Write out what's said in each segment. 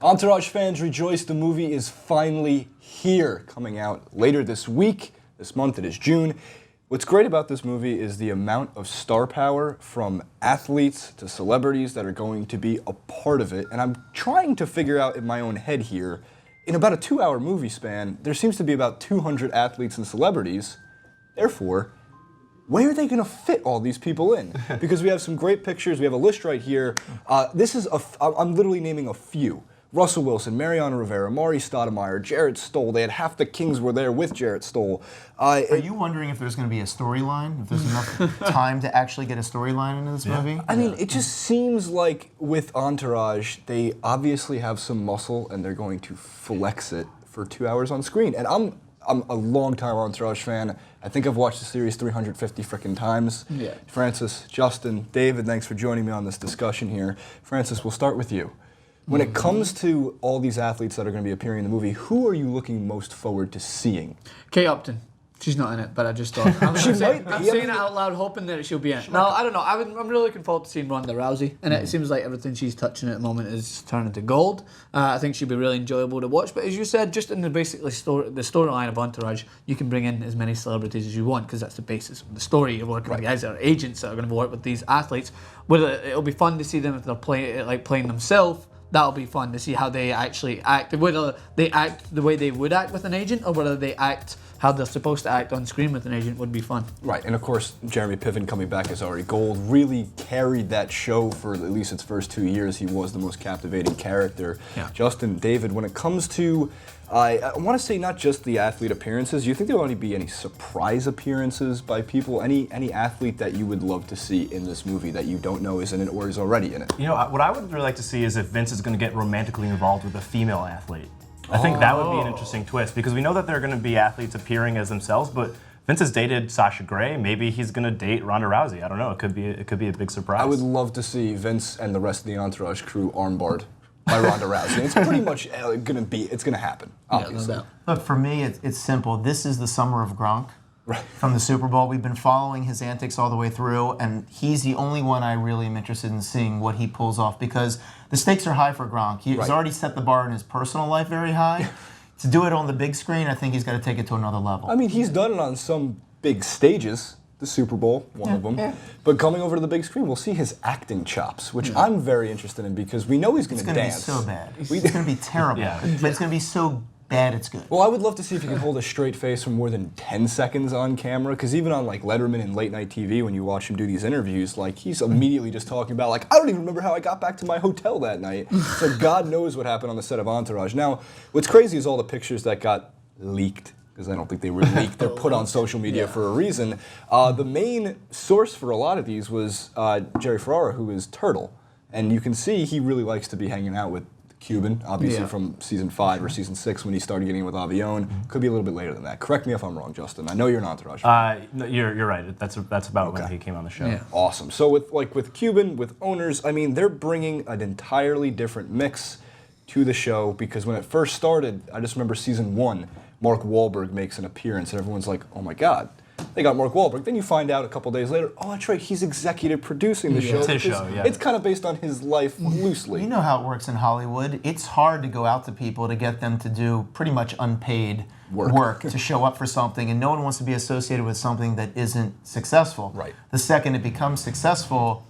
Entourage fans rejoice, the movie is finally here, coming out later this week. This month it is June. What's great about this movie is the amount of star power from athletes to celebrities that are going to be a part of it. And I'm trying to figure out in my own head here, in about a 2-hour movie span, there seems to be about 200 athletes and celebrities. Therefore, where are they going to fit all these people in? Because we have some great pictures. We have a list right here. I'm literally naming a few. Russell Wilson, Mariano Rivera, Maury Stoudemire, Jarrett Stoll. They had half the Kings were there with Jarrett Stoll. Are you wondering if there's going to be a storyline? If there's enough time to actually get a storyline into this movie? I mean, it just seems like with Entourage, they obviously have some muscle and they're going to flex it for 2 hours on screen. And I'm a long-time Entourage fan. I think I've watched the series 350 frickin' times. Yeah. Francis, Justin, David, thanks for joining me on this discussion here. Francis, we'll start with you. When it comes to all these athletes that are going to be appearing in the movie, who are you looking most forward to seeing? Kate Upton. She's not in it, but I just thought. I'm saying it out loud, hoping that she'll be in it. No, I don't know. I'm really looking forward to seeing Ronda Rousey, and it seems like everything she's touching at the moment is turning to gold. I think she'll be really enjoyable to watch. But as you said, just in the basically the storyline of Entourage, you can bring in as many celebrities as you want because that's the basis of the story. You're working with guys that are agents that are going to work with these athletes. Whether it'll be fun to see them if they're playing themselves. That'll be fun to see how they actually act, whether they act the way they would act with an agent or whether they act how they're supposed to act on screen with an agent would be fun. Right, and of course, Jeremy Piven coming back as Ari Gold really carried that show for at least its first 2 years. He was the most captivating character. Yeah. Justin, David, when it comes to, I want to say not just the athlete appearances, do you think there will only be any surprise appearances by people? Any athlete that you would love to see in this movie that you don't know is in it or is already in it? You know, what I would really like to see is if Vince is going to get romantically involved with a female athlete. I think that would be an interesting twist because we know that there are going to be athletes appearing as themselves, but Vince has dated Sasha Grey. Maybe he's going to date Ronda Rousey. I don't know. It could be a big surprise. I would love to see Vince and the rest of the Entourage crew armbarred by Ronda Rousey. It's pretty much it's going to happen, obviously. Yeah, no. Look, for me, it's simple. This is the summer of Gronk. Right. From the Super Bowl. We've been following his antics all the way through, and he's the only one I really am interested in seeing what he pulls off because the stakes are high for Gronk. He's already set the bar in his personal life very high. To do it on the big screen, I think he's got to take it to another level. I mean, he's done it on some big stages. The Super Bowl, one of them. Yeah. But coming over to the big screen, we'll see his acting chops, which I'm very interested in because we know he's going to dance. It's going to be so bad. It's going to be terrible. But it's going to be so bad it's good. Well, I would love to see if he can hold a straight face for more than 10 seconds on camera, because even on like Letterman and late night TV, when you watch him do these interviews, like he's immediately just talking about like, I don't even remember how I got back to my hotel that night. So God knows what happened on the set of Entourage. Now, what's crazy is all the pictures that got leaked, because I don't think they were leaked. They're put on social media for a reason. The main source for a lot of these was Jerry Ferrara, who is Turtle. And you can see he really likes to be hanging out with Cuban, obviously from season 5 or season 6 when he started getting with Avion. Could be a little bit later than that. Correct me if I'm wrong, Justin. I know you're an Entourage fan. No, you're right. That's about when he came on the show. Yeah. Awesome. So with Cuban, with owners, I mean, they're bringing an entirely different mix to the show because when it first started, I just remember season 1, Mark Wahlberg makes an appearance and everyone's like, oh my God. They got Mark Wahlberg. Then you find out a couple days later, oh, that's right, he's executive producing the show. It's his show, yeah. It's kind of based on his life loosely. You know how it works in Hollywood. It's hard to go out to people to get them to do pretty much unpaid work to show up for something, and no one wants to be associated with something that isn't successful. Right. The second it becomes successful,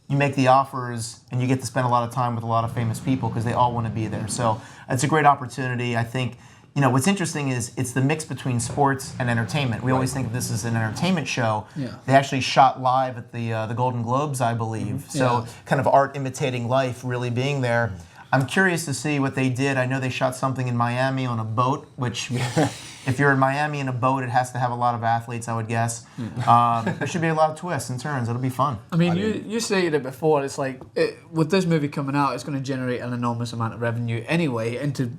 you make the offers, and you get to spend a lot of time with a lot of famous people because they all want to be there. So it's a great opportunity. I think, you know, what's interesting is it's the mix between sports and entertainment. We always think of this as an entertainment show. Yeah. They actually shot live at the Golden Globes, I believe. So kind of art imitating life really being there. I'm curious to see what they did. I know they shot something in Miami on a boat, which if you're in Miami in a boat, it has to have a lot of athletes, I would guess. There should be a lot of twists and turns. It'll be fun. I mean, you stated it before. It's like, with this movie coming out, it's going to generate an enormous amount of revenue anyway, and to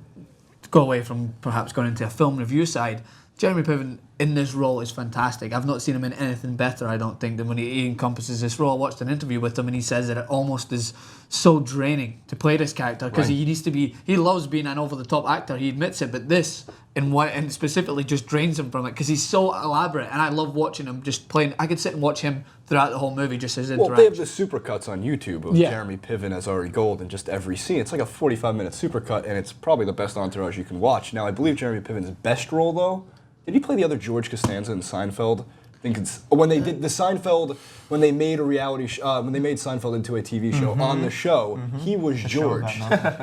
go away from perhaps going into a film review side, Jeremy Piven in this role is fantastic. I've not seen him in anything better, I don't think, than when he encompasses this role. I watched an interview with him and he says that it almost is so draining to play this character because he loves being an over-the-top actor, he admits it, but this and specifically just drains him from it because he's so elaborate, and I love watching him just playing. I could sit and watch him throughout the whole movie, just his interaction. Well, they have the supercuts on YouTube of Jeremy Piven as Ari Gold in just every scene. It's like a 45-minute supercut, and it's probably the best Entourage you can watch. Now, I believe Jeremy Piven's best role, though, did he play the other George Costanza in Seinfeld? I think it's when they did the Seinfeld, when they made a reality, when they made Seinfeld into a TV show on the show, he was George.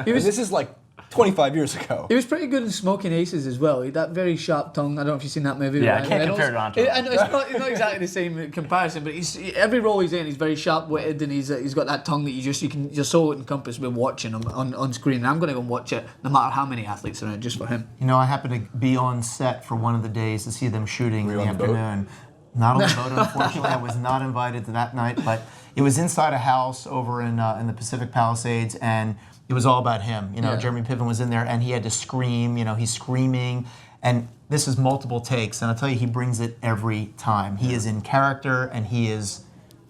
This is like 25 years ago. He was pretty good in Smoking Aces as well. He had that very sharp tongue. I don't know if you've seen that movie. Yeah, I can't compare it to Entourage. I know it's not exactly the same comparison, but every role he's in, he's very sharp-witted, and he's got that tongue that you're so encompassed with watching him on screen. And I'm going to go and watch it, no matter how many athletes are in it, just for him. You know, I happened to be on set for one of the days to see them shooting in the afternoon. Not on the boat, unfortunately. I was not invited to that night, but it was inside a house over in the Pacific Palisades, and it was all about him. You know, Jeremy Piven was in there, and he had to scream. You know, he's screaming, and this is multiple takes, and I'll tell you, he brings it every time. He is in character, and he is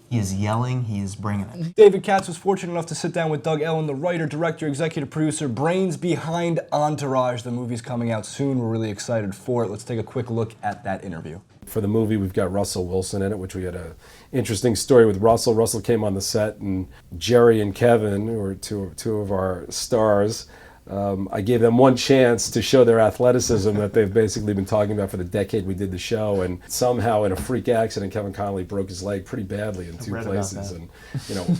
yelling. He is bringing it. David Katz was fortunate enough to sit down with Doug Ellen, the writer, director, executive producer, brains behind Entourage. The movie's coming out soon. We're really excited for it. Let's take a quick look at that interview. For the movie, we've got Russell Wilson in it, which we had an interesting story with Russell. Russell came on the set, and Jerry and Kevin, who are two of our stars, I gave them one chance to show their athleticism that they've basically been talking about for the decade we did the show. And somehow, in a freak accident, Kevin Connolly broke his leg pretty badly in two places. And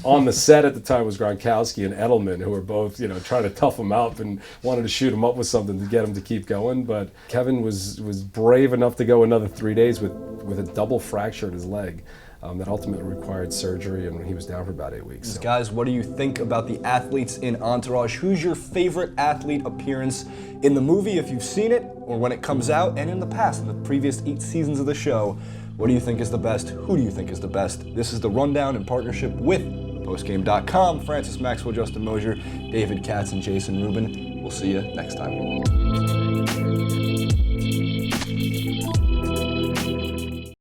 on the set at the time was Gronkowski and Edelman, who were both trying to tough him up and wanted to shoot him up with something to get him to keep going. But Kevin was brave enough to go another 3 days with a double fracture in his leg. That ultimately required surgery, and he was down for about 8 weeks. So. Guys, what do you think about the athletes in Entourage? Who's your favorite athlete appearance in the movie, if you've seen it, or when it comes out, and in the past, in the previous 8 seasons of the show? What do you think is the best? Who do you think is the best? This is The Rundown in partnership with Postgame.com. Francis Maxwell, Justin Mosier, David Katz, and Jason Rubin. We'll see you next time.